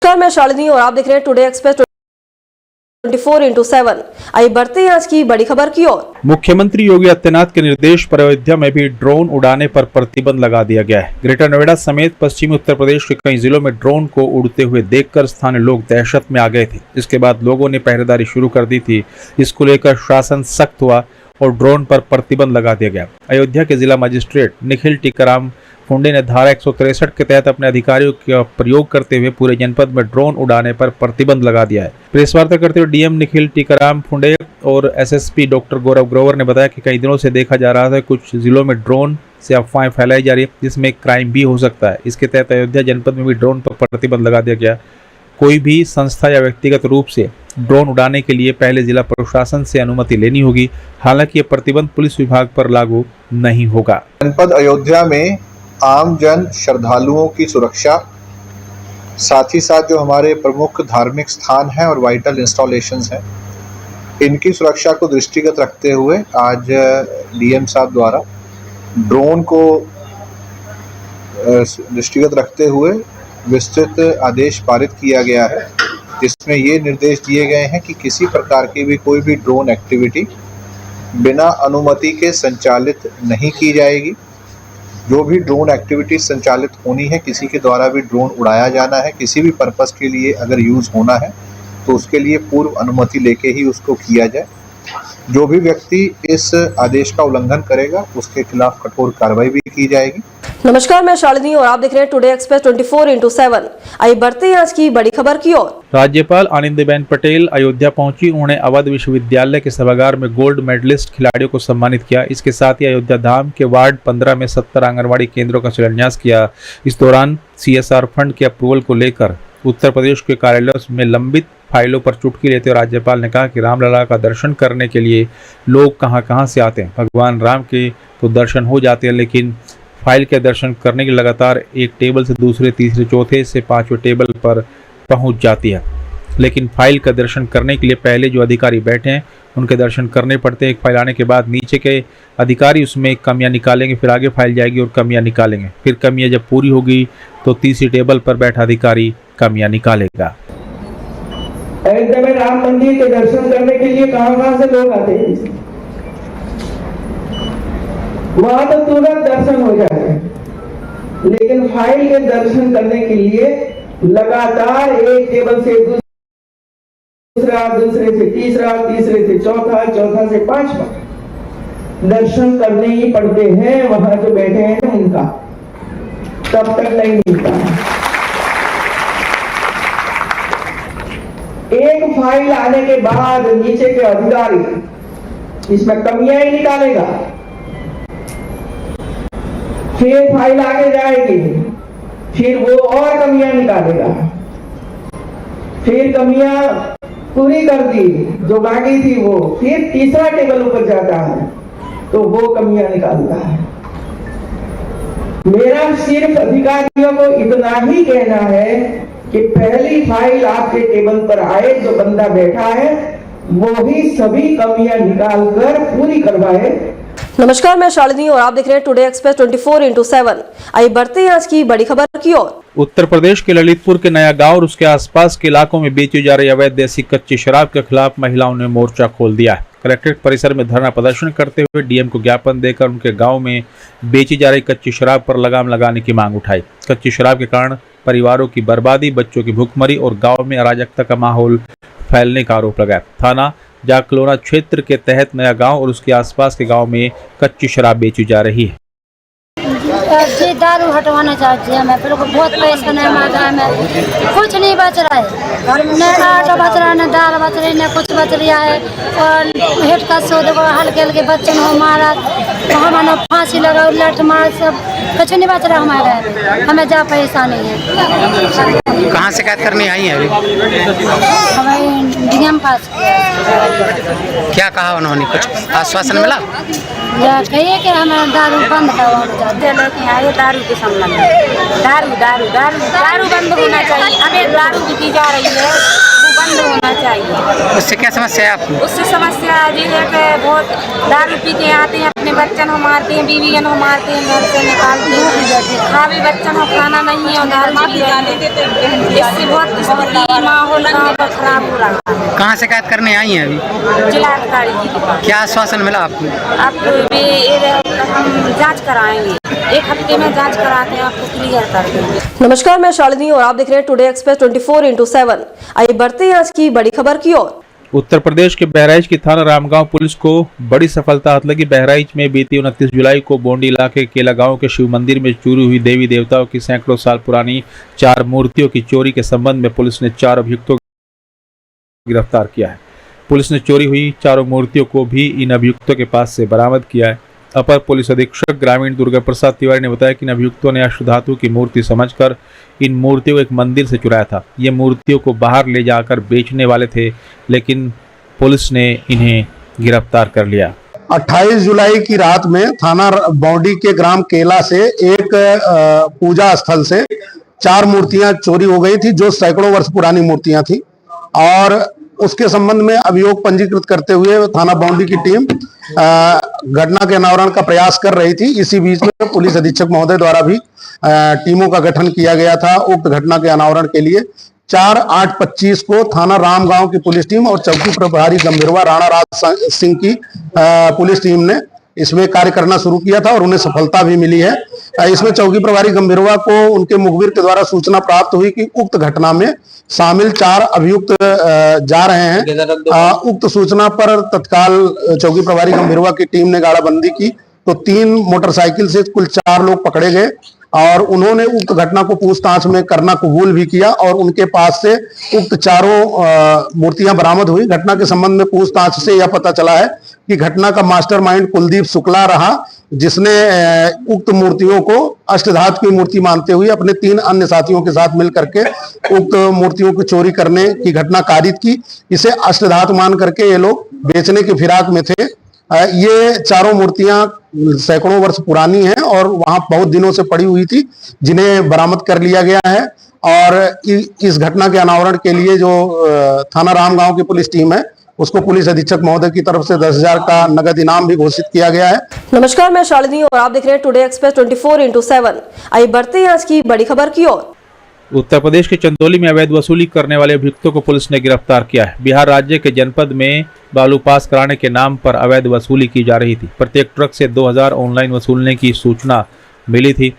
नमस्कार, मैं शालिनी और आप देख रहे हैं टुडे एक्सप्रेस 24/7। आइए बढ़ते हैं आज की बड़ी खबर की ओर। मुख्यमंत्री योगी आदित्यनाथ के निर्देश पर अयोध्या में भी ड्रोन उड़ाने पर प्रतिबंध लगा दिया गया है। ग्रेटर नोएडा समेत पश्चिमी उत्तर प्रदेश के कई जिलों में ड्रोन को उड़ते हुए देखकर स्थानीय लोग दहशत में आ गए थे। इसके बाद लोगों ने पहरेदारी शुरू कर दी थी। इसको लेकर शासन सख्त हुआ और ड्रोन पर प्रतिबंध लगा दिया गया। अयोध्या के जिला मजिस्ट्रेट निखिल टीकाराम फुंडे ने धारा 163 के तहत अपने अधिकारियों का प्रयोग करते हुए पूरे जनपद में ड्रोन उड़ाने पर प्रतिबंध लगा दिया है। प्रेस वार्ता करते हुए डीएम निखिल टीकाराम फुंडे और एसएसपी डॉक्टर गौरव ग्रोवर ने बताया कि कई दिनों से देखा जा रहा था कुछ जिलों में ड्रोन से अफवाहें फैलाई जा रही है, जिसमें क्राइम भी हो सकता है। इसके तहत अयोध्या जनपद में भी ड्रोन पर प्रतिबंध लगा दिया गया। कोई भी संस्था या व्यक्तिगत रूप से ड्रोन उड़ाने के लिए पहले जिला प्रशासन से अनुमति लेनी होगी। हालांकि यह प्रतिबंध पुलिस विभाग पर लागू नहीं होगा। जनपद अयोध्या में आम जन श्रद्धालुओं की सुरक्षा, साथ ही साथ जो हमारे प्रमुख धार्मिक स्थान हैं और वाइटल इंस्टॉलेशंस हैं, इनकी सुरक्षा को दृष्टिगत रखते हुए आज डीएम साहब द्वारा ड्रोन को दृष्टिगत रखते हुए विस्तृत आदेश पारित किया गया है, जिसमें ये निर्देश दिए गए हैं कि किसी प्रकार की भी कोई भी ड्रोन एक्टिविटी बिना अनुमति के संचालित नहीं की जाएगी। जो भी ड्रोन एक्टिविटी संचालित होनी है, किसी के द्वारा भी ड्रोन उड़ाया जाना है, किसी भी पर्पस के लिए अगर यूज़ होना है तो उसके लिए पूर्व अनुमति लेके ही उसको किया जाए। जो भी व्यक्ति इस आदेश का उल्लंघन करेगा उसके खिलाफ कठोर कार्रवाई भी की जाएगी। नमस्कार, मैं शालिनी और आप देख रहे हैं टुडे एक्सप्रेस 24/7। आइए बढ़ते हैं आज की बड़ी खबर की ओर। राज्यपाल आनंदीबेन पटेल अयोध्या पहुंची। उन्होंने अवध विश्वविद्यालय के सभागार में गोल्ड मेडलिस्ट खिलाड़ियों को सम्मानित किया। इसके साथ ही अयोध्या धाम के वार्ड 15 में 70 आंगनबाड़ी केंद्रों का शिलान्यास किया। इस दौरान CSR फंड के अप्रूवल को लेकर उत्तर प्रदेश के कार्यालयों में लंबित फाइलों पर चुटकी लेते हुए राज्यपाल ने कहा कि रामलला का दर्शन करने के लिए लोग कहां से आते हैं। भगवान राम के तो दर्शन हो जाते हैं, लेकिन फाइल के दर्शन करने के लगातार एक टेबल से दूसरे, तीसरे, चौथे से 5वें टेबल पर पहुंच जाती है। लेकिन फाइल का दर्शन करने के लिए पहले जो अधिकारी बैठे हैं उनके दर्शन करने पड़ते हैं। एक फाइल आने के बाद नीचे के अधिकारी उसमें कमियां निकालेंगे, फिर आगे फाइल जाएगी और कमियां निकालेंगे। फिर कमियां जब पूरी होगी तो तीसरी टेबल पर बैठा अधिकारी कमियां निकालेगा। अयोध्या में राम मंदिर के दर्शन करने के लिए कहां से लोग आते हैं, वहां तो तुरंत दर्शन हो जाए, लेकिन फाइल के दर्शन करने के लिए लगातार एक टेबल से दूसरा, दूसरे से तीसरा, तीसरे से चौथा, चौथा से 5वां दर्शन करने ही पड़ते हैं। वहां जो बैठे हैं उनका तब तक नहीं मिलता। एक फाइल आने के बाद नीचे के अधिकारी इसमें कमियां ही निकालेगा, फिर फाइल आगे जाएगी, फिर वो और कमियां निकालेगा, फिर कमियां पूरी कर दी जो बाकी थी वो फिर तीसरा टेबल ऊपर जाता है तो वो कमियां निकालता है। मेरा सिर्फ अधिकारियों को इतना ही कहना है कि पहली फाइल आपके टेबल पर आए, जो बंदा बैठा है वो ही सभी कमियां निकालकर पूरी करवाए। नमस्कार, मैं शालिनी और आप देख रहे हैं टुडे एक्सप्रेस 24/7। आइए बढ़ते हैं आज की बड़ी खबर की ओर। उत्तर प्रदेश के ललितपुर के नया गांव और उसके आसपास के इलाकों में बेची जा रही अवैध देसी कच्ची शराब के खिलाफ महिलाओं ने मोर्चा खोल दिया है। कलेक्ट्रेट परिसर में धरना प्रदर्शन करते हुए डीएम को ज्ञापन देकर उनके गांव में बेची जा रही कच्ची शराब पर लगाम लगाने की मांग उठाई। कच्ची शराब के कारण परिवारों की बर्बादी, बच्चों की भूखमरी और गाँव में अराजकता का माहौल फैलने का आरोप लगाया। थाना जाकलोना क्षेत्र के तहत नया गांव और उसके आसपास के गांव में कच्ची शराब बेची जा रही है। जी दारू हटवाना चाहती है, मैं फिर बहुत पैसा नहीं मार रहा है, मैं कुछ नहीं बच रहा है, न आटा बच रहा है, न दाल बच रही, न कुछ बच रहा है। और हेट का सो देखो हल्के हल्के बच्चों को मारा, हमारा फांसी लगा, लठ मार, सब कुछ नहीं बच रहा हमारे, हमें जा पैसा नहीं है। कहाँ शिकायत करने आई है अभी? हमें डीएम पास क्या कहा उन्होंने, कुछ आश्वासन मिला? कहिए कि हमें दारू बंद करवाना, दारू के संबंध में दारू दारू दारू दारू बंद होना चाहिए। हमें दारू भी दी जा रही है, वो बंद होना चाहिए। उससे क्या समस्या है आपको? उससे समस्या ये है कि बहुत दारू पी के आते हैं, अपने बच्चन को मारते हैं, बीवियन को मारते हैं, घर से निकालते हैं, खावे बच्चन को खाना नहीं है और दारू पी रहे। इससे बहुत स्थिति माहौल गाँव का खराब हो रहा है। कहाँ शिकायत करने आई हैं अभी? जिला अधिकारी जी के पास। क्या आश्वासन मिला आपको? आपको हम जांच कराएंगे, 1 हफ्ते में जांच कराते हैं, आपको क्लियर कर देंगे। नमस्कार, मैं शालिनी और आप देख रहे हैं टुडे एक्सप्रेस 24/7। आइए बढ़ते हैं आज की बड़ी खबर की ओर। उत्तर प्रदेश के बहराइच की थाना रामगांव पुलिस को बड़ी सफलता हाथ लगी। बहराइच में बीती 29 जुलाई को बोंडी इलाके केला गांव के शिव मंदिर में चोरी हुई देवी देवताओं की सैकड़ों साल पुरानी 4 मूर्तियों की चोरी के संबंध में पुलिस ने 4 अभियुक्तों को गिरफ्तार किया है। पुलिस ने चोरी हुई 4 मूर्तियों को भी इन अभियुक्तों के पास से बरामद किया है। अपर पुलिस अधीक्षक ग्रामीण दुर्गा प्रसाद तिवारी ने बताया कि इन अभियुक्तों ने अष्टधातु की मूर्ति समझकर इन मूर्तियों को एक मंदिर से चुराया था। ये मूर्तियों को बाहर ले जाकर बेचने वाले थे, लेकिन पुलिस ने इन्हें गिरफ्तार कर लिया। 28 जुलाई की रात में थाना बौंडी के ग्राम केला से एक पूजा स्थल से 4 मूर्तियां चोरी हो गई थी, जो सैकड़ों वर्ष पुरानी मूर्तियां थी, और उसके संबंध में अभियोग पंजीकृत करते हुए थाना बौंडी की टीम घटना के अनावरण का प्रयास कर रही थी। इसी बीच में पुलिस अधीक्षक महोदय द्वारा भी टीमों का गठन किया गया था उक्त घटना के अनावरण के लिए। 4/8/25 को थाना रामगांव की पुलिस टीम और चौकी प्रभारी गंभीरवा राणा राज सिंह की पुलिस टीम ने इसमें कार्य करना शुरू किया था और उन्हें सफलता भी मिली है। इसमें चौकी प्रभारी गंभीरवा को उनके मुखबिर के द्वारा सूचना प्राप्त हुई कि उक्त घटना में शामिल 4 अभियुक्त जा रहे हैं। उक्त सूचना पर तत्काल चौकी प्रभारी गंभीरवा की टीम ने गाड़ाबंदी की तो 3 मोटरसाइकिल से कुल 4 लोग पकड़े गए और उन्होंने उक्त घटना को पूछताछ में करना कबूल भी किया और उनके पास से उक्त 4 मूर्तियां बरामद हुई। घटना के संबंध में पूछताछ से यह पता चला है कि घटना का मास्टरमाइंड कुलदीप शुक्ला रहा, जिसने उक्त मूर्तियों को अष्टधातु की मूर्ति मानते हुए अपने 3 अन्य साथियों के साथ मिल करके उक्त मूर्तियों की चोरी करने की घटना कारित की। इसे अष्टधातु मान करके ये लोग बेचने की फिराक में थे। ये 4 मूर्तियां सैकड़ों वर्ष पुरानी हैं और वहां बहुत दिनों से पड़ी हुई थी, जिन्हें बरामद कर लिया गया है। और इस घटना के अनावरण के लिए जो थाना रामगांव की पुलिस टीम है, उसको पुलिस अधीक्षक महोदय की तरफ से 10,000 का नगद इनाम भी घोषित किया गया है। नमस्कार, मैं शालिनी और आप देख रहे हैं टुडे एक्सप्रेस 24/7। आइए बढ़ते हैं आज की बड़ी खबर की ओर। उत्तर प्रदेश के चंदौली में अवैध वसूली करने वाले अभियुक्तों को पुलिस ने गिरफ्तार किया है। बिहार राज्य के जनपद में बालू पास कराने के नाम पर अवैध वसूली की जा रही थी। प्रत्येक ट्रक से 2,000 ऑनलाइन वसूलने की सूचना मिली थी।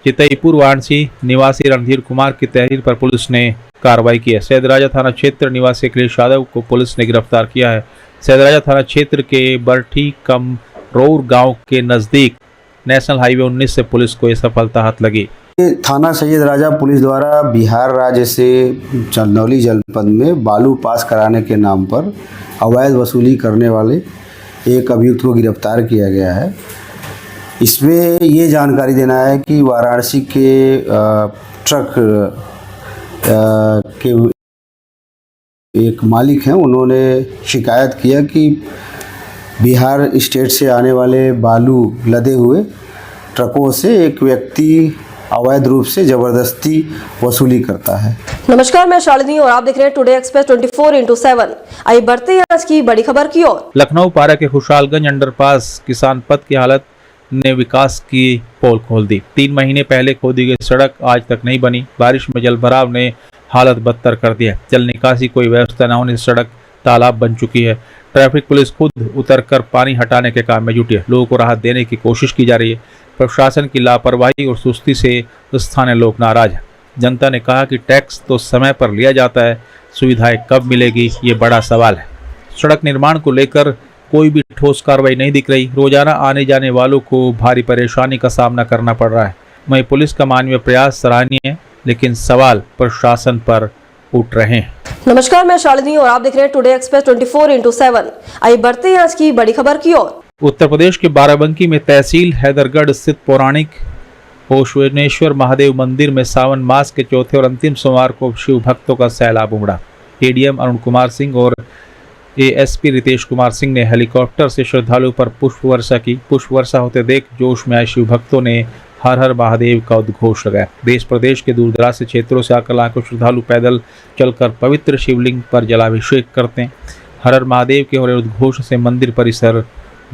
चितईपुर वाराणसी निवासी रणधीर कुमार की तहरीर पर पुलिस ने कार्रवाई की है। सैदराजा थाना क्षेत्र निवासी अखिलेश यादव को पुलिस ने गिरफ्तार किया है। सैदराजा थाना क्षेत्र के बरठी कमरौर गांव के नजदीक नेशनल हाईवे 19 से पुलिस को यह सफलता हाथ लगी। थाना सैयद राजा पुलिस द्वारा बिहार राज्य से चंदौली जनपद में बालू पास कराने के नाम पर अवैध वसूली करने वाले एक अभियुक्त को गिरफ्तार किया गया है। इसमें ये जानकारी देना है कि वाराणसी के ट्रक के एक मालिक हैं, उन्होंने शिकायत किया कि बिहार स्टेट से आने वाले बालू लदे हुए ट्रकों से एक व्यक्ति अवैध रूप से जबरदस्ती वसूली करता है। नमस्कार, मैं शालिनी और आप देख रहे हैं टुडे एक्सप्रेस 24/7। आइए बढ़ते हैं आज की बड़ी खबर की ओर। लखनऊ पारा के खुशहालगंज अंडरपास किसान पथ की हालत ने विकास की पोल खोल दी। 3 महीने पहले खोदी गई सड़क आज तक नहीं बनी। बारिश में जलभराव ने हालत बदतर कर दी है। जल निकासी कोई व्यवस्था न होने से सड़क तालाब बन चुकी है। ट्रैफिक पुलिस खुद उतरकर पानी हटाने के काम में जुटी है। लोगों को राहत देने की कोशिश की जा रही है। प्रशासन की लापरवाही और सुस्ती से स्थानीय लोग नाराज हैं। जनता ने कहा कि टैक्स तो समय पर लिया जाता है, सुविधाएं कब मिलेगी, ये बड़ा सवाल है। सड़क निर्माण को लेकर कोई भी ठोस कार्रवाई नहीं दिख रही। रोजाना आने जाने वालों को भारी परेशानी का सामना करना पड़ रहा है। वहीं पुलिस का मानवीय प्रयास सराहनीय है, लेकिन सवाल प्रशासन पर उठ रहे हैं। नमस्कार, मैं शालिनी और आप देख रहे हैं टुडे एक्सप्रेस 24/7। आइए बढ़ते हैं आज की बड़ी खबर की ओर। उत्तर प्रदेश के बाराबंकी में तहसील हैदरगढ़ स्थित पौराणिक ओशनेश्वर महादेव मंदिर में सावन मास के चौथे और अंतिम सोमवार को शिव भक्तों का सैलाब उमड़ा। एडीएम अरुण कुमार सिंह और एएसपी रितेश कुमार सिंह ने हेलीकॉप्टर से श्रद्धालुओं पर पुष्प वर्षा की। पुष्प वर्षा होते देख जोश में आए शिव भक्तों ने हर हर महादेव का उद्घोष लगा। देश प्रदेश के दूर दराज से क्षेत्रों से आकर लाखों श्रद्धालु पैदल चलकर पवित्र शिवलिंग पर जलाभिषेक करते हैं। हर हर महादेव के हो रहे उद्घोष से मंदिर परिसर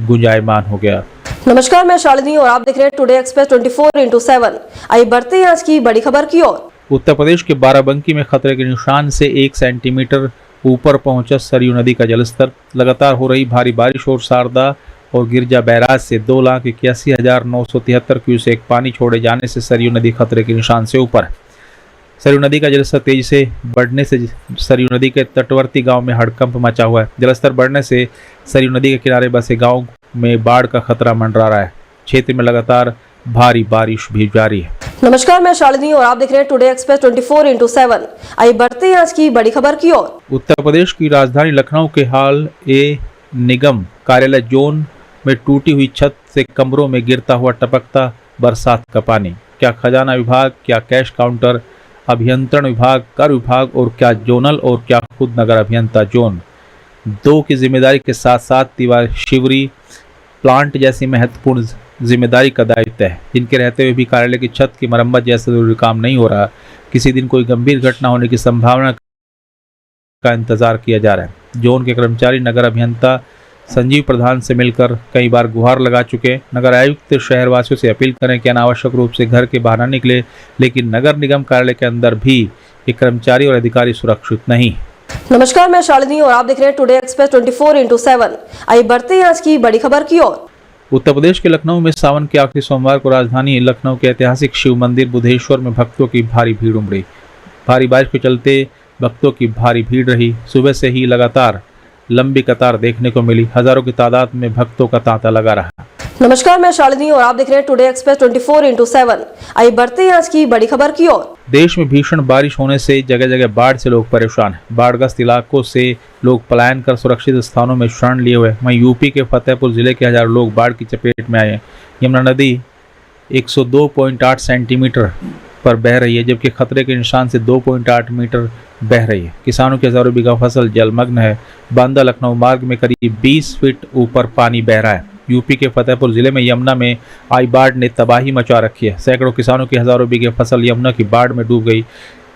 गुंजायमान हो गया। नमस्कार, मैं शालिनी और आप देख रहे हैं टुडे एक्सप्रेस 24/7। आइए बढ़ते हैं आज की बड़ी खबर की ओर। उत्तर प्रदेश के बाराबंकी में खतरे के निशान से 1 सेंटीमीटर ऊपर पहुंचा सरयू नदी का जलस्तर। लगातार हो रही भारी बारिश और शारदा और गिरजा बैराज से 2,81,973 क्यूसेक पानी छोड़े जाने से सरयू नदी खतरे के निशान से ऊपर। सरयू नदी का जलस्तर तेजी से बढ़ने से सरयू नदी के तटवर्ती गांव में हड़कंप मचा हुआ है। जलस्तर बढ़ने से सरयू नदी के किनारे बसे गांव में बाढ़ का खतरा मंडरा रहा है। क्षेत्र में लगातार भारी बारिश भी जारी है। नमस्कार, मैं शालिनी और आप देख रहे हैं टुडे एक्सप्रेस 24/7। आइए बढ़ते हैं आज की बड़ी खबर की ओर। उत्तर प्रदेश की राजधानी लखनऊ के हाल ए निगम कार्यालय जोन में टूटी हुई छत से कमरों में गिरता हुआ टपकता बरसात का पानी। क्या खजाना विभाग, क्या कैश काउंटर, अभियंत्रण विभाग, कर विभाग और क्या जोनल और क्या खुद नगर अभियंता जोन 2 की जिम्मेदारी के साथ साथ दीवार शिवरी प्लांट जैसी महत्वपूर्ण जिम्मेदारी का दायित्व है, जिनके रहते हुए भी कार्यालय की छत की मरम्मत जैसा जरूरी काम नहीं हो रहा। किसी दिन कोई गंभीर घटना होने की संभावना का इंतजार किया जा रहा है। जोन के कर्मचारी नगर अभियंता संजीव प्रधान से मिलकर कई बार गुहार लगा चुके। नगर आयुक्त शहरवासियों से अपील करें कि अनावश्यक रूप से घर के बाहर न निकले, लेकिन नगर निगम कार्यालय के अंदर भी ये कर्मचारी और अधिकारी सुरक्षित नहीं। नमस्कार, मैं शालिनी और आप देख रहे हैं टुडे एक्सप्रेस 24/7। आइए बढ़ते हैं आज की बड़ी खबर की ओर। उत्तर प्रदेश के लखनऊ में सावन के आखिरी सोमवार को राजधानी लखनऊ के ऐतिहासिक शिव मंदिर बुधेश्वर में भक्तों की भारी भीड़ उमड़ी। भारी बारिश के चलते भक्तों की भारी भीड़ रही। सुबह से ही लगातार लंबी कतार देखने को मिली। हजारों की तादाद में भक्तों का तांता लगा रहा। नमस्कार, मैं शालिनी और आप देख रहे हैं टुडे एक्सप्रेस 24/7। आइए बढ़ते हैं आज की बड़ी खबर की ओर। देश में भीषण बारिश होने से जगह जगह बाढ़ से लोग परेशान हैं। बाढ़ग्रस्त इलाकों से लोग पलायन कर सुरक्षित स्थानों में शरण लिए हुए। वहीं यूपी के फतेहपुर जिले के हजारों लोग बाढ़ की चपेट में आए हैं। यमुना नदी 102.8 सेंटीमीटर पर बह रही है, जबकि खतरे के निशान से 2.8 मीटर बह रही है। किसानों की हजारों बीघा फसल जलमग्न है। बांदा लखनऊ मार्ग में करीब 20 फीट ऊपर पानी बह रहा है। यूपी के फतेहपुर जिले में यमुना में आई बाढ़ ने तबाही मचा रखी है। सैकड़ों किसानों की हजारों बीघे फसल यमुना की बाढ़ में डूब गई।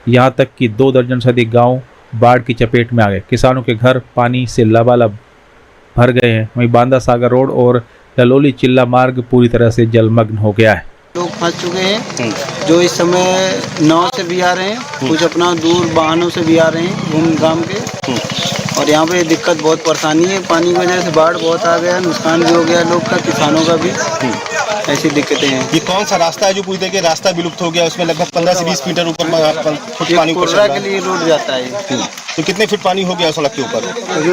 यहाँ तक कि 2 दर्जन से अधिक गाँव बाढ़ की चपेट में आ गए। किसानों के घर पानी से लबालब भर गए हैं। वहीं बांदा सागर रोड और ललोली चिल्ला मार्ग पूरी तरह से जलमग्न हो गया है। लोग फंस चुके हैं, जो इस समय नाव से भी आ रहे हैं, कुछ अपना दूर वाहनों से भी आ रहे हैं घूम घाम के। और यहाँ पे दिक्कत बहुत परेशानी है, पानी की वजह से बाढ़ बहुत आ गया, नुकसान भी हो गया लोग का, किसानों का भी। ऐसी दिक्कतें हैं। ये कौन सा रास्ता है जो पूरी तरीके रास्ता विलुप्त हो गया? उसमें लगभग 15 से 20 मीटर ऊपर फुट पानी के लिए रोड जाता है। तो कितने फीट पानी हो गया सड़क के ऊपर?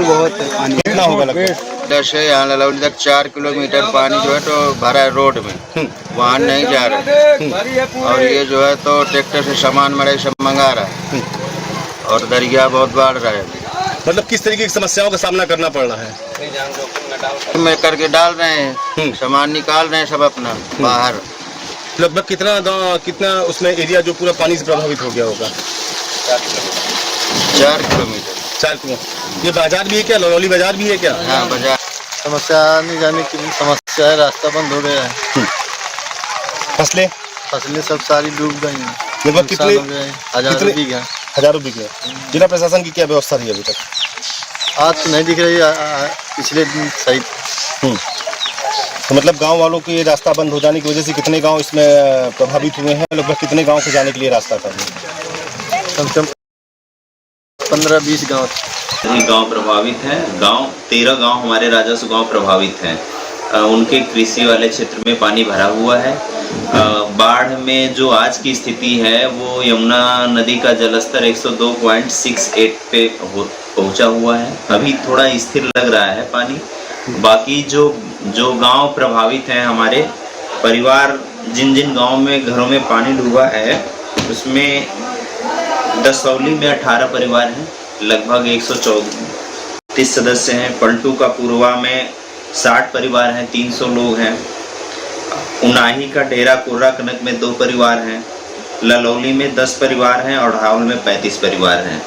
बहुत पानी। कितना होगा लगभग? से यहाँ ललौली तक 4 किलोमीटर पानी जो है तो भरा है रोड में, वाहन नहीं जा रहे। और ये जो है तो ट्रैक्टर से सामान मड़ाई सब मंगा रहा है और दरिया बहुत बढ़ रहा है। मतलब किस तरीके की समस्याओं का सामना करना पड़ रहा है? में करके डाल रहे हैं, सामान निकाल रहे हैं सब अपना बाहर। लगभग कितना गाँव, कितना उसमें एरिया जो पूरा पानी से प्रभावित हो गया होगा? 4 किलोमीटर। 4 किलोमीटर। ये बाजार भी है क्या? ललौली बाजार भी है क्या? हाँ, बाजार। समस्या आने जाने की समस्या है, रास्ता बंद हो गया है। फसलें सब सारी डूब गई हैं। लगभग कितने? हजारों बीघे। जिला प्रशासन की क्या व्यवस्था रही अभी तक? आज तो नहीं दिख रही, पिछले दिन सही। तो मतलब गांव वालों के रास्ता बंद हो जाने की वजह से कितने गांव इसमें प्रभावित हुए हैं? लगभग कितने गांव को जाने के लिए रास्ता था? कम से कम 15-20 गाँव प्रभावित हैं। 13 गांव हमारे राजस्व गांव प्रभावित हैं। उनके कृषि वाले क्षेत्र में पानी भरा हुआ है। बाढ़ में जो आज की स्थिति है वो यमुना नदी का जलस्तर 102.68 पे पहुंचा हुआ है। अभी थोड़ा स्थिर लग रहा है पानी। बाकी जो गांव प्रभावित हैं, हमारे परिवार जिन गांव में घरों में पानी डूबा है उसमें दसौली में 18 परिवार हैं, लगभग 134 सदस्य हैं। पलटू का पूर्वा में 60 परिवार हैं, 300 लोग हैं। उनाही का डेरा कोर्रा कनक में 2 परिवार हैं। ललौली में 10 परिवार हैं और ढावल में 35 परिवार हैं।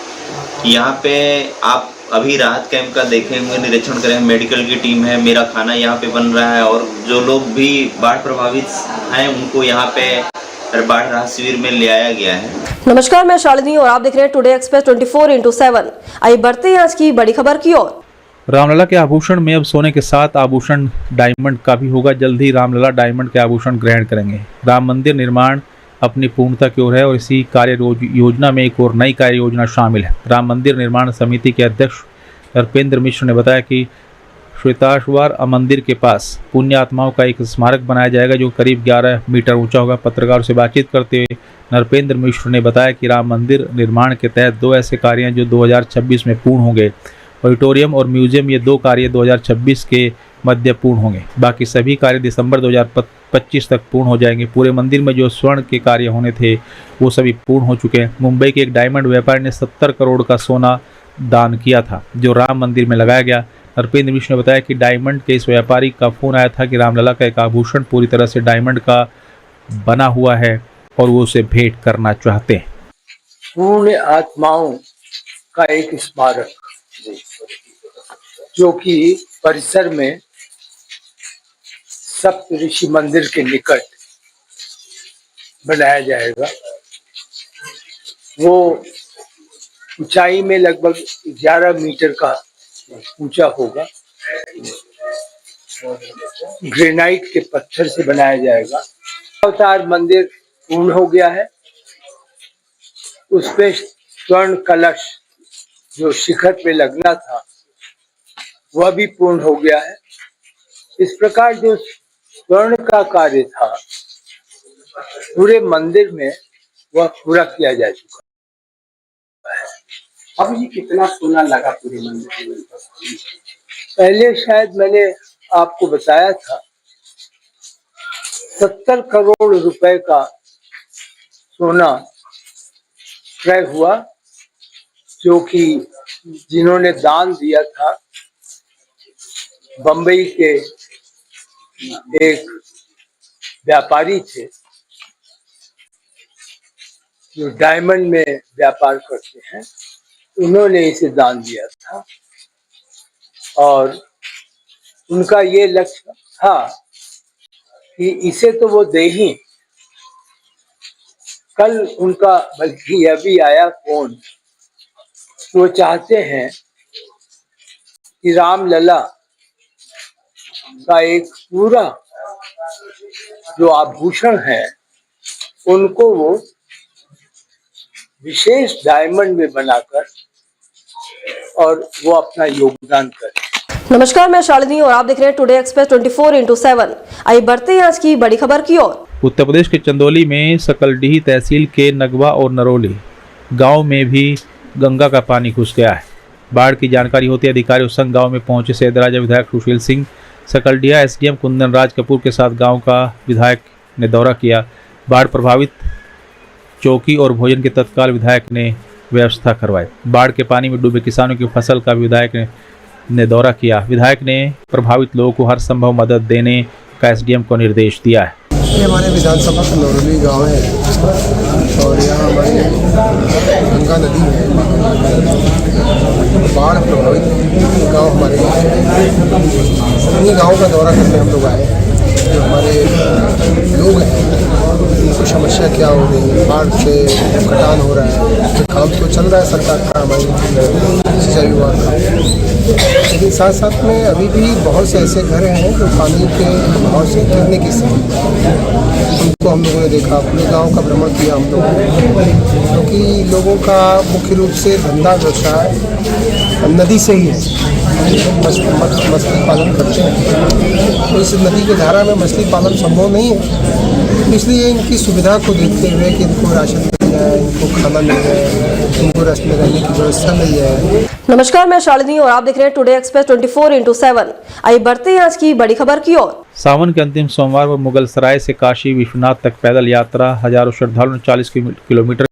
यहाँ पे आप अभी राहत कैंप का देखे होंगे, निरीक्षण करें, मेडिकल की टीम है, मेरा खाना यहाँ पे बन रहा है और जो लोग भी बाढ़ प्रभावित हैं उनको यहाँ पे बाढ़ राहत शिविर में ले आया गया है। नमस्कार, मैं शालिनी और आप देख रहे हैं टुडे एक्सप्रेस 24x7। आइए बढ़ते हैं आज की बड़ी खबर की ओर। रामलला के आभूषण में अब सोने के साथ आभूषण डायमंड का भी होगा। जल्द ही रामलला डायमंड के आभूषण ग्रहण करेंगे। राम मंदिर निर्माण अपनी पूर्णता की ओर है और इसी कार्य योजना में एक और नई कार्य योजना शामिल है। राम मंदिर निर्माण समिति के अध्यक्ष नरपेंद्र मिश्र ने बताया कि श्वेताश्वर मंदिर के पास पुण्य आत्माओं का एक स्मारक बनाया जाएगा जो करीब 11 मीटर ऊंचा होगा। पत्रकारों से बातचीत करते हुए नरपेंद्र मिश्र ने बताया कि राम मंदिर निर्माण के तहत 2 ऐसे कार्य हैं जो 2026 में पूर्ण होंगे। ऑडिटोरियम और म्यूजियम, ये 2 कार्य 2026 के मध्य पूर्ण होंगे। बाकी सभी कार्य दिसंबर 2025 तक पूर्ण हो जाएंगे। पूरे मंदिर में जो स्वर्ण के कार्य होने थे वो सभी पूर्ण हो चुके हैं। मुंबई के एक डायमंड व्यापारी ने 70 करोड़ का सोना दान किया था जो राम मंदिर में लगाया गया। नरपेंद्र मिश्र ने बताया कि डायमंड के इस व्यापारी का फोन आया था कि रामलला का एक आभूषण पूरी तरह से डायमंड का बना हुआ है और वो उसे भेंट करना चाहते हैं। पूर्ण आत्माओं का एक स्मारक जो कि परिसर में सप्तऋषि मंदिर के निकट बनाया जाएगा। वो ऊंचाई में लगभग 11 मीटर का ऊंचा होगा। ग्रेनाइट के पत्थर से बनाया जाएगा। अवतार मंदिर पूर्ण हो गया है। उसपे स्वर्ण कलश जो शिखर पे लगना था वह भी पूर्ण हो गया है। इस प्रकार जो स्वर्ण का कार्य था पूरे मंदिर में वह पूरा किया जा चुका है। अब ये कितना सोना लगा पूरे मंदिर में? पहले शायद मैंने आपको बताया था 70 करोड़ रुपए का सोना क्रय हुआ जो कि जिन्होंने दान दिया था बम्बई के एक व्यापारी थे जो डायमंड में व्यापार करते हैं। उन्होंने इसे दान दिया था और उनका ये लक्ष्य था कि इसे तो वो दे ही। कल उनका बल्कि यह भी आया फोन, वो चाहते हैं कि रामलला का एक पूरा जो आभूषण है उनको वो विशेष डायमंड में बनाकर और वो अपना योगदान करें। नमस्कार, मैं शालिनी और आप देख रहे हैं टुडे एक्सप्रेस 24x7। आइए बढ़ते हैं आज की बड़ी खबर की ओर। उत्तर प्रदेश के चंदौली में सकलडीही तहसील के नगवा और नरोली गांव में भी गंगा का पानी घुस गया है। बाढ़ की जानकारी होते अधिकारी उस संग गांव में पहुंचे। सैदराजा विधायक सुशील सिंह, सकलडीहा एसडीएम कुंदन राज कपूर के साथ गांव का विधायक ने दौरा किया। बाढ़ प्रभावित चौकी और भोजन के तत्काल विधायक ने व्यवस्था करवाई। बाढ़ के पानी में डूबे किसानों की फसल का विधायक ने दौरा किया। विधायक ने प्रभावित लोगों को हर संभव मदद देने का एसडीएम को निर्देश दिया है। ये हमारे विधानसभा का नरोली गांव है और यहाँ हमारी गंगा नदी है। बाढ़ प्रभावित गांव हमारे ये गांव का दौरा करने हम लोग आए। जो हमारे लोग हैं उनको समस्या क्या हो रही है, बाढ़ से कटान हो रहा है। तो काम तो चल रहा है सरकार का, हमारी सिंचाई विभाग का, लेकिन साथ साथ में अभी भी बहुत से ऐसे घर हैं जो पानी के बहाव से गिरने की स्थिति। उनको हम लोगों ने देखा, पूरे गांव का भ्रमण किया हम लोगों ने, क्योंकि लोगों का मुख्य रूप से धंधा व्यवसाय नदी से ही है। मछली पालन करते हैं तो इस नदी के धारा में मछली पालन संभव नहीं है। इसलिए इनकी सुविधा को देखते हुए कि इनको राशन मिल जाए, इनको खाना मिल जाए, इनको रस में रहने की व्यवस्था मिल जाए। नमस्कार, मैं शालिनी और आप देख रहे हैं टुडे एक्सप्रेस 24x7। आइए बढ़ते हैं आज की बड़ी खबर की ओर। सावन के अंतिम सोमवार पर मुगलसराय से काशी विश्वनाथ तक पैदल यात्रा। हजारों श्रद्धालुओं ने 40 किलोमीटर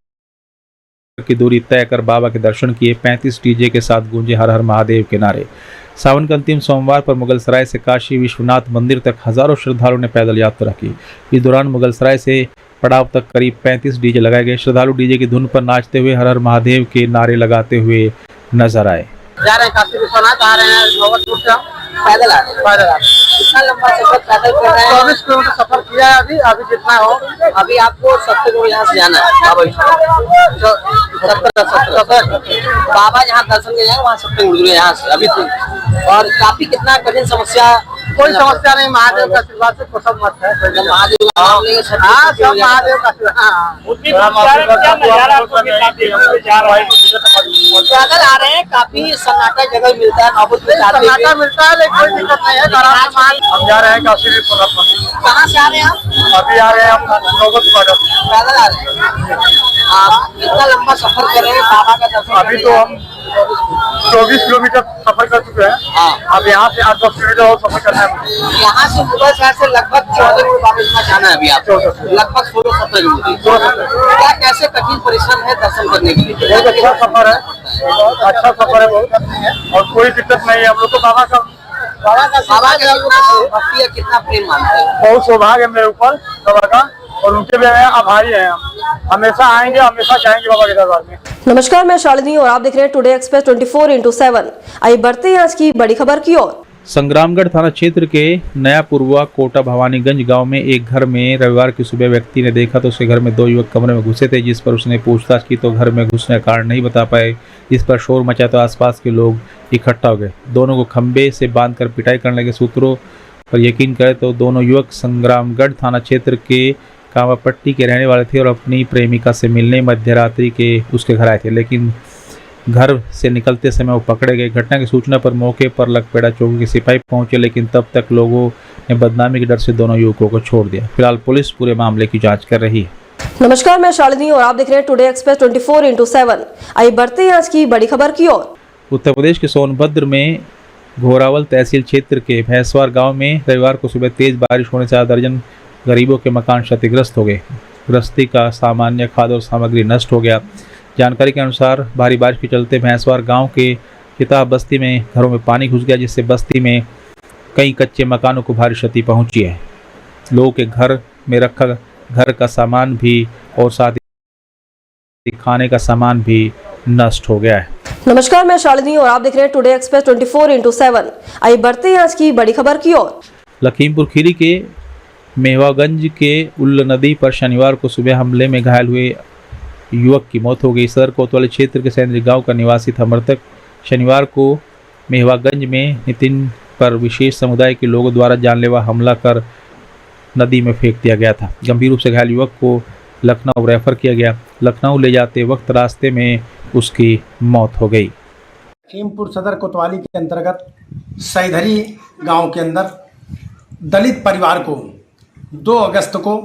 की दूरी तय कर बाबा के दर्शन किए। 35 डीजे के साथ गूंजे हर हर महादेव के नारे। सावन के अंतिम सोमवार पर मुगलसराय से काशी विश्वनाथ मंदिर तक हजारों श्रद्धालुओं ने पैदल यात्रा की। इस दौरान मुगलसराय से पड़ाव तक करीब 35 डीजे लगाए गए। श्रद्धालु डीजे की धुन पर नाचते हुए हर हर महादेव के नारे लगाते हुए नजर आए। जा रहे हैं काशी विश्वनाथ, आ रहे हैं नौबतपुर से, पैदल आ रहे हैं। कितना लंबा सफर पैदल कर रहे हैं? 24 किलोमीटर सफर किया है अभी जितना हो। अभी आपको सप्तगुरु यहाँ से जाना है बाबा जहाँ दर्शन के जाएंगे वहाँ सप्तगुरु यहाँ से अभी और काफी कितना कठिन समस्या, कोई समस्या नहीं, महादेव का आशीर्वाद से सब मत है। महादेव पैदल आ रहे हैं, काफी सन्नाटा जगह मिलता है, सन्नाटा मिलता है, लेकिन कोई दिक्कत नहीं है। हम जा रहे हैं काशी विश्वनाथ मंदिर। कहाँ से आ रहे हैं आप? अभी आ रहे हैं हम पैदल आ रहे हैं। आप कितना लंबा सफर कर रहे हैं बाबा का दर्शन? अभी तो हम 24 किलोमीटर सफर कर चुके हैं। हाँ। अब यहाँ से 8-10 किलोमीटर और सफर करना है। यहाँ से मुगल शहर से लगभग 14 किलोमीटर जाना है अभी आप, लगभग 16-17 किलोमीटर। क्या कैसे कठिन परिश्रम है दर्शन करने के लिए? बहुत अच्छा सफर है, अच्छा सफर है बहुत, और कोई दिक्कत नहीं है। हम लोग तो बाबा का भक्ति या कितना प्रेम मानते हैं। बहुत सौभाग्य है मेरे ऊपर बाबा का, और उनके भी आभारी हैं हम। हमेशा आएंगे, हमेशा जाएंगे बाबा के दरबार में। नमस्कार, मैं शालिनी और आप देख रहे हैं टुडे एक्सप्रेस 24/7। आइए बढ़ते हैं आज की बड़ी खबर की ओर। संग्रामगढ़ थाना क्षेत्र के नया पुरवा कोटा भवानीगंज गांव में एक घर में रविवार की सुबह व्यक्ति ने देखा तो उसके घर में 2 युवक कमरे में घुसे थे, जिस पर उसने पूछताछ की तो घर में घुसने का कारण नहीं बता पाए। इस पर शोर मचा तो आसपास के लोग इकट्ठा हो गए। दोनों को खंबे से बांधकर पिटाई करने लगे। सूत्रों पर यकीन करें तो दोनों युवक संग्रामगढ़ थाना क्षेत्र के कामापट्टी के रहने वाले थे और अपनी प्रेमिका से मिलने मध्य रात्रि के उसके घर आए थे, लेकिन घर से निकलते समय वो पकड़े गए। घटना की सूचना पर मौके पर लगपेड़ा चौकी के सिपाही पहुंचे, लेकिन तब तक लोगों ने बदनामी के डर से दोनों युवकों को छोड़ दिया। फिलहाल पुलिस पूरे मामले की जांच कर रही है। नमस्कार, मैं शालिनी और आप देख रहे हैं टुडे एक्सप्रेस 24/7। आइए बढ़ते हैं आज की बड़ी खबर की ओर। उत्तर प्रदेश के सोनभद्र में घोरावल तहसील क्षेत्र के भैंसवार गांव में रविवार को सुबह तेज बारिश होने से 8 दर्जन गरीबों के मकान क्षतिग्रस्त हो गए। गृहस्थी का सामान्य खाद्य और सामग्री नष्ट हो गया। जानकारी के अनुसार भारी बारिश के चलते भैंसवार गांव के किताब बस्ती में घरों में पानी घुस गया, जिससे बस्ती में कई कच्चे मकानों को भारी क्षति पहुंची है। लोगों के घर में रखा घर का सामान भी और साथ ही खाने का सामान भी नष्ट हो गया है। नमस्कार, मैं शालिनी और आप देख रहे हैं टुडे एक्सप्रेस 24/7। आइए बढ़ते हैं आज की बड़ी खबर की ओर। लखीमपुर खीरी के मेहवागंज के उल्ल नदी पर शनिवार को सुबह हमले में घायल हुए युवक की मौत हो गई। सदर कोतवाली क्षेत्र के सैंद्री गांव का निवासी था मृतक। शनिवार को मेहवागंज में नितिन पर विशेष समुदाय के लोगों द्वारा जानलेवा हमला कर नदी में फेंक दिया गया था। गंभीर रूप से घायल युवक को लखनऊ रेफर किया गया। लखनऊ ले जाते वक्त रास्ते में उसकी मौत हो गई। लखीमपुर सदर कोतवाली के अंतर्गत सैधरी गांव के अंदर दलित परिवार को 2 अगस्त को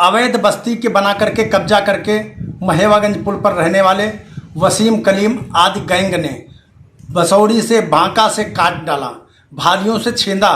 अवैध बस्ती के बना करके कब्जा करके महेवागंज पुल पर रहने वाले वसीम कलीम आदि गैंग ने बसौड़ी से बांका से काट डाला, भालियों से छेंदा।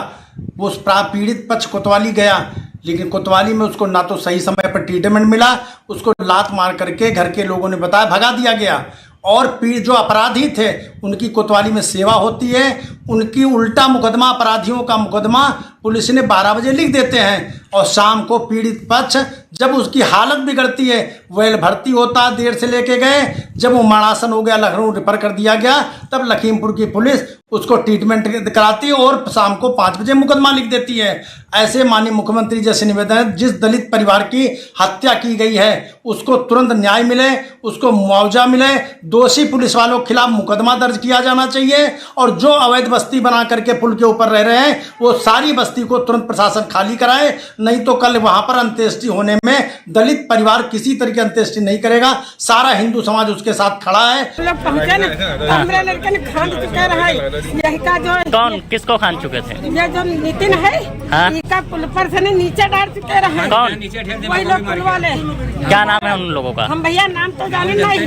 वो उस पीड़ित पक्ष कोतवाली गया, लेकिन कोतवाली में उसको ना तो सही समय पर ट्रीटमेंट मिला, उसको लात मार करके घर के लोगों ने बताया भगा दिया गया। और पीड़ित जो अपराधी थे उनकी कोतवाली में सेवा होती है, उनकी उल्टा मुकदमा, अपराधियों का मुकदमा पुलिस ने 12 बजे लिख देते हैं, और शाम को पीड़ित पक्ष जब उसकी हालत बिगड़ती है, वेल भर्ती होता है, देर से लेके गए, जब वो मरणासन हो गया, लखनऊ रेफर कर दिया गया, तब लखीमपुर की पुलिस उसको ट्रीटमेंट कराती है और शाम को 5 बजे मुकदमा लिख देती है। ऐसे माननीय मुख्यमंत्री जैसे निवेदन है, जिस दलित परिवार की हत्या की गई है उसको तुरंत न्याय मिले, उसको मुआवजा मिले, दोषी पुलिस वालों के खिलाफ मुकदमा दर्ज किया जाना चाहिए, और जो अवैध बस्ती बना करके पुल के ऊपर रह रहे हैं वो सारी बस्ती को तुरंत प्रशासन खाली कराए, नहीं तो कल वहां पर अंत्येष्टि होने में दलित परिवार किसी तरह की अंत्येष्टि नहीं करेगा। सारा हिंदू समाज उसके साथ खड़ा है। लोग पहुंचे ना, हमरे लड़के ने खान चुके रहे, यही का जो कौन किसको खान चुके थे? ये जो नितिन है, इसका पुल पर से नीचे डाल चुके रहे। कौन? वही लोग पुल वाले। क्या नाम है उन लोगों का? हम भैया नाम तो जाने नहीं।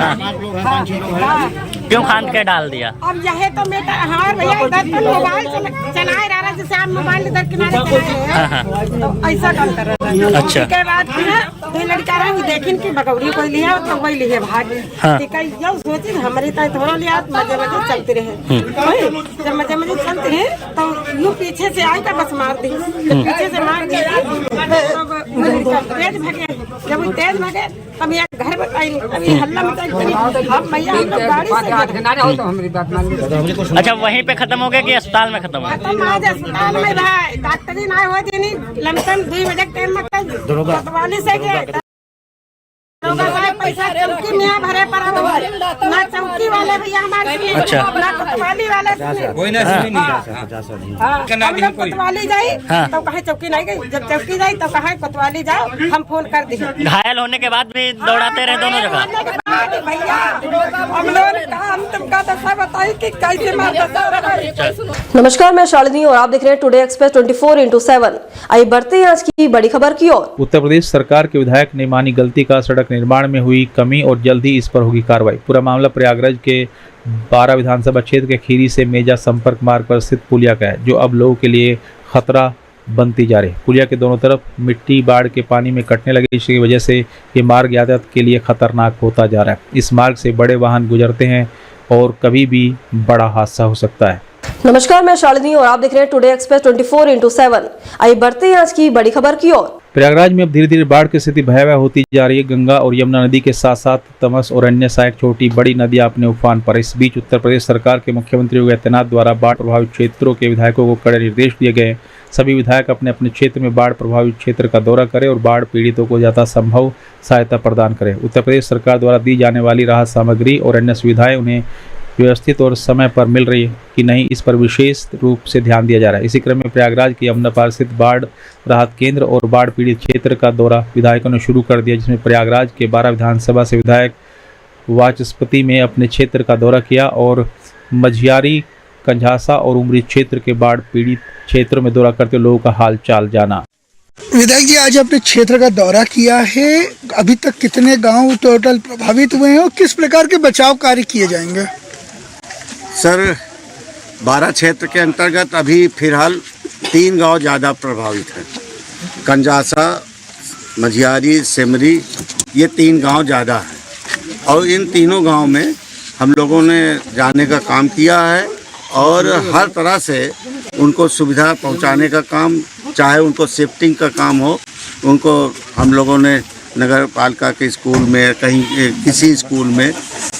क्यों खान के डाल दिया? अब यही तो बेटा हमारे भैया इधर तो मोबाइल चलाए रहा है, जैसे आप मोबाइल इधर किनारे चलाए हैं, तो ऐसा काम कर रहा है। अच्छा। उसके बाद दो लड़का रहे देखिन की बकौड़ी कोई लिया तो वही लिए भाग। यो सोची हमारे तक थोड़ा लिया, मजे मजे चलते रहे। जब मजे मजे चलते रहे तो यूँ पीछे से आई तो बस मार दी, पीछे से मार दी। तेज भगे, जब वो तेज भगे तब ये घर में आई, अभी हल्ला मचा, हम भैया हम लोग गाड़ी से अच्छा वहीं पे खत्म हो गया कि अस्पताल में खत्म हो गया? खत्म आज अस्पताल में भाई, डॉक्टर जी ना हुआ जी, लमसम 2 बजे टाइम में कोतवाली से गया पैसा चौकी में भरे पड़ा, ना चौकी वाले भैया हमारे ना कोतवाली वाले कोतवाली जाई तो कहे चौकी नहीं गई, जब चौकी जाई तो कहे कोतवाली जाओ, हम फोन कर दी। घायल होने के बाद भी दौड़ाते रहे दोनों जगह? भैया हम लोग हम तुमका तो सब बताई कि कैसे मारता। नमस्कार, मैं शालिनी और आप देख रहे हैं टुडे एक्सप्रेस 24/7। आइए बढ़ते हैं आज की बड़ी खबर की ओर। उत्तर प्रदेश सरकार के विधायक ने मानी गलती का, सड़क निर्माण में हुई कमी और जल्द ही इस पर होगी कार्रवाई। पूरा मामला प्रयागराज के 12 विधानसभा क्षेत्र के खीरी से मेजा संपर्क मार्ग पर स्थित पुलिया का है, जो अब लोगों के लिए खतरा बनती जा रही। पुलिया के दोनों तरफ मिट्टी बाढ़ के पानी में कटने लगी, इसकी वजह से ये मार्ग यातायात के लिए खतरनाक होता जा रहा है। इस मार्ग से बड़े वाहन गुजरते हैं और कभी भी बड़ा हादसा हो सकता है। नमस्कार, मैं शालिनी और आप देख रहे हैं टुडे एक्सप्रेस 24/7। आइए बढ़ते हैं आज की बड़ी खबर की ओर। प्रयागराज में अब धीरे धीरे बाढ़ की स्थिति भयावह होती जा रही है। गंगा और यमुना नदी के साथ साथ तमस और अन्य सहायक छोटी बड़ी नदियां अपने उफान पर। इस बीच उत्तर प्रदेश सरकार के मुख्यमंत्री योगी आदित्यनाथ द्वारा बाढ़ प्रभावित क्षेत्रों के विधायकों को कड़े निर्देश दिए गए। सभी विधायक अपने अपने क्षेत्र में बाढ़ प्रभावित क्षेत्र का दौरा करें और बाढ़ पीड़ितों को ज्यादा संभव सहायता प्रदान करें। उत्तर प्रदेश सरकार द्वारा दी जाने वाली राहत सामग्री और अन्य सुविधाएं उन्हें व्यवस्थित और समय पर मिल रही है कि नहीं, इस पर विशेष रूप से ध्यान दिया जा रहा है। इसी क्रम में प्रयागराज के यमुना पार स्थित बाढ़ राहत केंद्र और बाढ़ पीड़ित क्षेत्र का दौरा विधायकों ने शुरू कर दिया, जिसमें प्रयागराज के 12 विधानसभा से विधायक वाचस्पति में अपने क्षेत्र का दौरा किया और मझियारी, कंझासा और उमरी क्षेत्र के बाढ़ पीड़ित क्षेत्रों में दौरा करते लोगों का हाल चाल जाना। विधायक जी, आज अपने क्षेत्र का दौरा किया है, अभी तक कितने गांव टोटल प्रभावित हुए हैं और किस प्रकार के बचाव कार्य किए जाएंगे? सर, 12 क्षेत्र के अंतर्गत अभी फिलहाल 3 गांव ज़्यादा प्रभावित हैं। कंजासा, मझियारी, सिमरी, ये 3 गांव ज़्यादा हैं और इन तीनों गांव में हम लोगों ने जाने का काम किया है और हर तरह से उनको सुविधा पहुंचाने का काम, चाहे उनको शिफ्टिंग का काम हो, उनको हम लोगों ने नगर पालिका के स्कूल में, कहीं किसी स्कूल में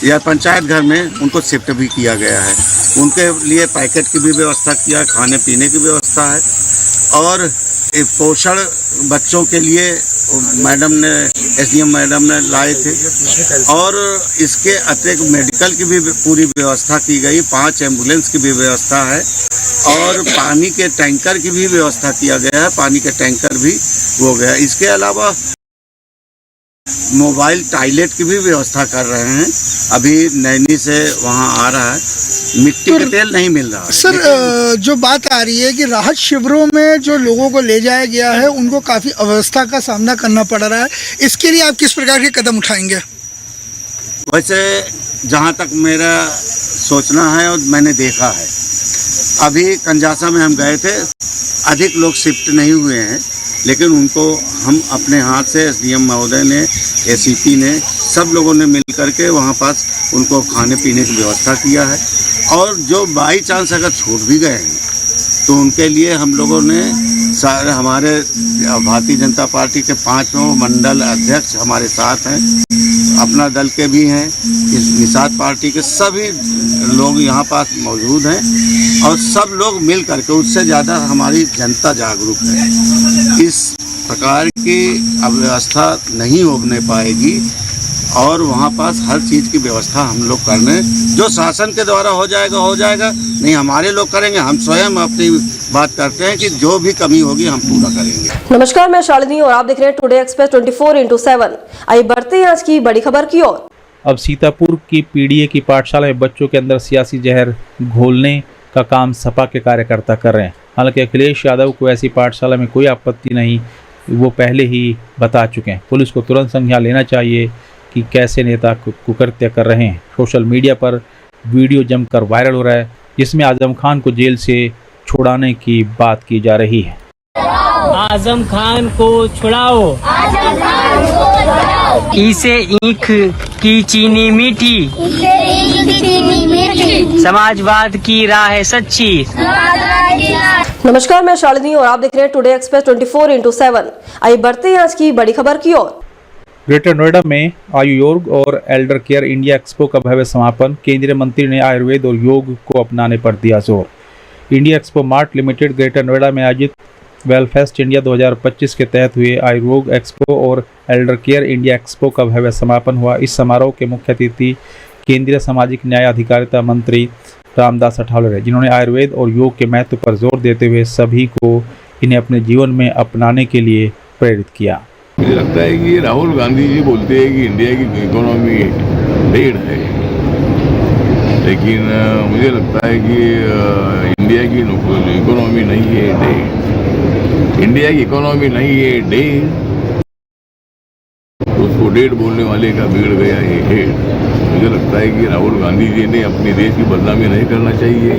या पंचायत घर में उनको शिफ्ट भी किया गया है। उनके लिए पैकेट की भी व्यवस्था किया, खाने पीने की व्यवस्था है और पोषण बच्चों के लिए मैडम ने, एसडीएम मैडम ने लाए थे और इसके अतिरिक्त मेडिकल की भी पूरी व्यवस्था की गई। 5 एम्बुलेंस की भी व्यवस्था है और पानी के टैंकर की भी व्यवस्था किया गया है, पानी के टैंकर भी हो गया। इसके अलावा मोबाइल टॉयलेट की भी व्यवस्था कर रहे हैं। अभी नैनी से वहाँ आ रहा है, मिट्टी का तेल नहीं मिल रहा। सर, जो बात आ रही है कि राहत शिविरों में जो लोगों को ले जाया गया है उनको काफ़ी अव्यवस्था का सामना करना पड़ रहा है, इसके लिए आप किस प्रकार के कदम उठाएंगे? वैसे जहाँ तक मेरा सोचना है और मैंने देखा है, अभी कंजासा में हम गए थे, अधिक लोग शिफ्ट नहीं हुए हैं, लेकिन उनको हम अपने हाथ से एसडीएम महोदय ने, एसीपी ने, सब लोगों ने मिल करके वहाँ पास उनको खाने पीने की व्यवस्था किया है और जो बाई चांस अगर छूट भी गए हैं तो उनके लिए हम लोगों ने सारे, हमारे भारतीय जनता पार्टी के 5 मंडल अध्यक्ष हमारे साथ हैं, अपना दल के भी हैं, इस निषाद पार्टी के सभी लोग यहाँ पास मौजूद हैं और सब लोग मिल करके, उससे ज़्यादा हमारी जनता जागरूक है। इस प्रकार की अव्यवस्था नहीं होने पाएगी और वहाँ पास हर चीज़ की व्यवस्था हम लोग करने, जो शासन के द्वारा हो जाएगा, नहीं हमारे लोग करेंगे। हम स्वयं अपनी बात करते हैं कि जो भी कमी होगी हम पूरा करेंगे। नमस्कार, मैं शालिनी और आप देख रहे हैं टुडे एक्सप्रेस 24/7। आइए बढ़ते हैं आज की बड़ी खबर की ओर। अब सीतापुर की पीडीए की पाठशाला में बच्चों के अंदर सियासी जहर घोलने का काम सपा के कार्यकर्ता कर रहे हैं। हालांकि अखिलेश यादव को ऐसी पाठशाला में कोई आपत्ति नहीं, वो पहले ही बता चुके हैं। पुलिस को तुरंत संज्ञान लेना चाहिए कि कैसे नेता कुकृत्य कर रहे हैं। सोशल मीडिया पर वीडियो जमकर वायरल हो रहा है, जिसमें आजम खान को जेल से छुड़ाने की बात की जा रही है। आजम खान को छुड़ाओ, इसे ईख की चीनी मीठी, समाजवाद की राह है सच्ची, नमस्कार, मैं शालिनी और आप देख रहे हैं टुडे एक्सप्रेस 24/7। आइए बढ़ते हैं आज की बड़ी खबर की ओर। ग्रेटर नोएडा में आयु योग और एल्डर केयर इंडिया एक्सपो का भव्य समापन। केंद्रीय मंत्री ने आयुर्वेद और योग को अपनाने पर दिया जोर। India expo mart limited greater Noida में आयोजित वेलफेस्ट इंडिया 2025 के तहत हुए आयुर्वेद एक्सपो और एल्डर केयर इंडिया एक्सपो का भव्य समापन हुआ। इस समारोह के मुख्य अतिथि केंद्रीय सामाजिक न्याय अधिकारिता मंत्री रामदास अठावले, जिन्होंने आयुर्वेद और योग के महत्व पर जोर देते हुए सभी को इन्हें अपने जीवन में अपनाने के लिए प्रेरित किया। मुझे लगता है कि राहुल गांधी जी बोलते हैं कि इंडिया की इकोनॉमी 1.5 है, लेकिन मुझे लगता है कि इंडिया की इकोनॉमी नहीं है 1.5। इंडिया की इकोनॉमी नहीं है 1.5, तो उसको 1.5 बोलने वाले का बिगड़ गया है 1.5। मुझे लगता है कि राहुल गांधी जी ने अपने देश की बदनामी नहीं करना चाहिए,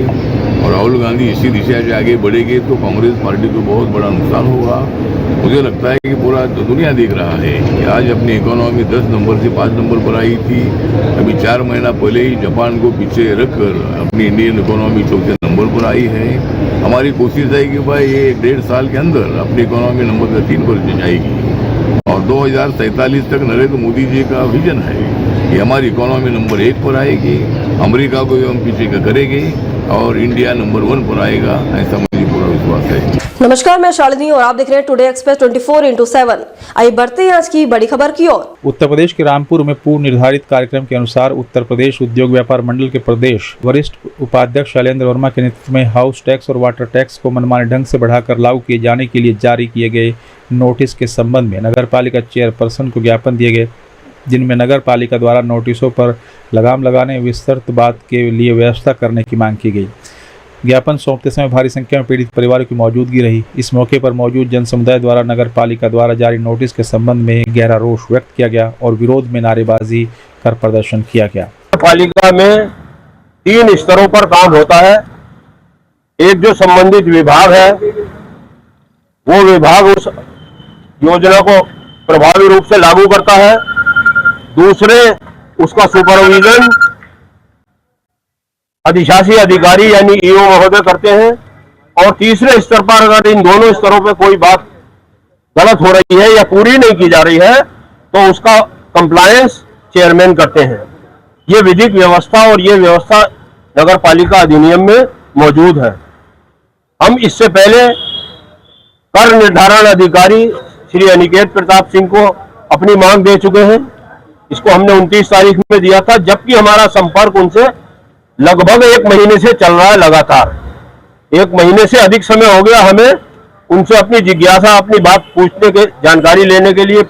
और राहुल गांधी इसी दिशा से आगे बढ़ेंगे तो कांग्रेस पार्टी को बहुत बड़ा नुकसान होगा। मुझे लगता है कि पूरा दुनिया देख रहा है कि आज अपनी इकोनॉमी 10 नंबर से 5 नंबर पर आई थी। अभी 4 महीना पहले ही जापान को पीछे रखकर अपनी इंडियन इकोनॉमी 4थे नंबर पर आई है। हमारी कोशिश है कि भाई ये 1.5 साल के अंदर अपनी इकोनॉमी नंबर 3 पर जाएगी, और 2047 तक नरेंद्र मोदी जी का विजन है कि हमारी इकोनॉमी नंबर 1 पर आएगी, अमेरिका को भी हम पीछे करेंगे और इंडिया नंबर 1 पर आएगा, ऐसा मुझे पूरा विश्वास है। नमस्कार, मैं शालिनी और आप देख रहे हैं टुडे एक्सप्रेस 24/7। आइए बढ़ते हैं आज की बड़ी खबर की ओर। उत्तर प्रदेश के रामपुर में पूर्व निर्धारित कार्यक्रम के अनुसार उत्तर प्रदेश उद्योग व्यापार मंडल के प्रदेश वरिष्ठ उपाध्यक्ष शैलेंद्र वर्मा के नेतृत्व में हाउस टैक्स और वाटर टैक्स को मनमाने ढंग से बढ़ाकर लागू किए जाने के लिए जारी किए गए नोटिस के संबंध में नगर पालिका चेयरपर्सन को ज्ञापन दिए गए, जिनमें नगर पालिका द्वारा नोटिसों पर लगाम लगाने विस्तृत बात के लिए व्यवस्था करने की मांग की गई। ज्ञापन सौंपते समय भारी संख्या में पीड़ित परिवारों की मौजूदगी रही। इस मौके पर मौजूद जन समुदाय द्वारा नगर पालिका द्वारा जारी नोटिस के संबंध में गहरा रोष व्यक्त किया गया और विरोध में नारेबाजी कर प्रदर्शन किया गया। पालिका में 3 स्तरों पर काम होता है। एक जो संबंधित विभाग है, वो विभाग उस योजना को प्रभावी रूप से लागू करता है। दूसरे उसका सुपरविजन अधिशासी अधिकारी यानी ईओ महोदय करते हैं, और तीसरे स्तर पर अगर इन दोनों स्तरों पर कोई बात गलत हो रही है या पूरी नहीं की जा रही है तो उसका कंप्लायंस चेयरमैन करते हैं। ये विधिक व्यवस्था और ये व्यवस्था नगर पालिका अधिनियम में मौजूद है। हम इससे पहले कर निर्धारण अधिकारी श्री अनिकेत प्रताप सिंह को अपनी मांग दे चुके हैं। इसको हमने 29 तारीख में दिया था, जबकि हमारा संपर्क उनसे लगभग 1 महीने से चल रहा है। लगातार 1 महीने से अधिक समय हो गया हमें उनसे अपनी जिज्ञासा, अपनी बात पूछने के, जानकारी लेने के लिए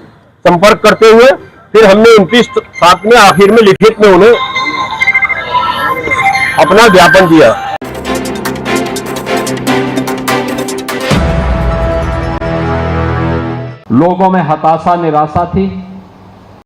संपर्क करते हुए फिर हमने 29/7 में आखिर में लिखित में उन्हें अपना ज्ञापन दिया। लोगों में हताशा, निराशा थी।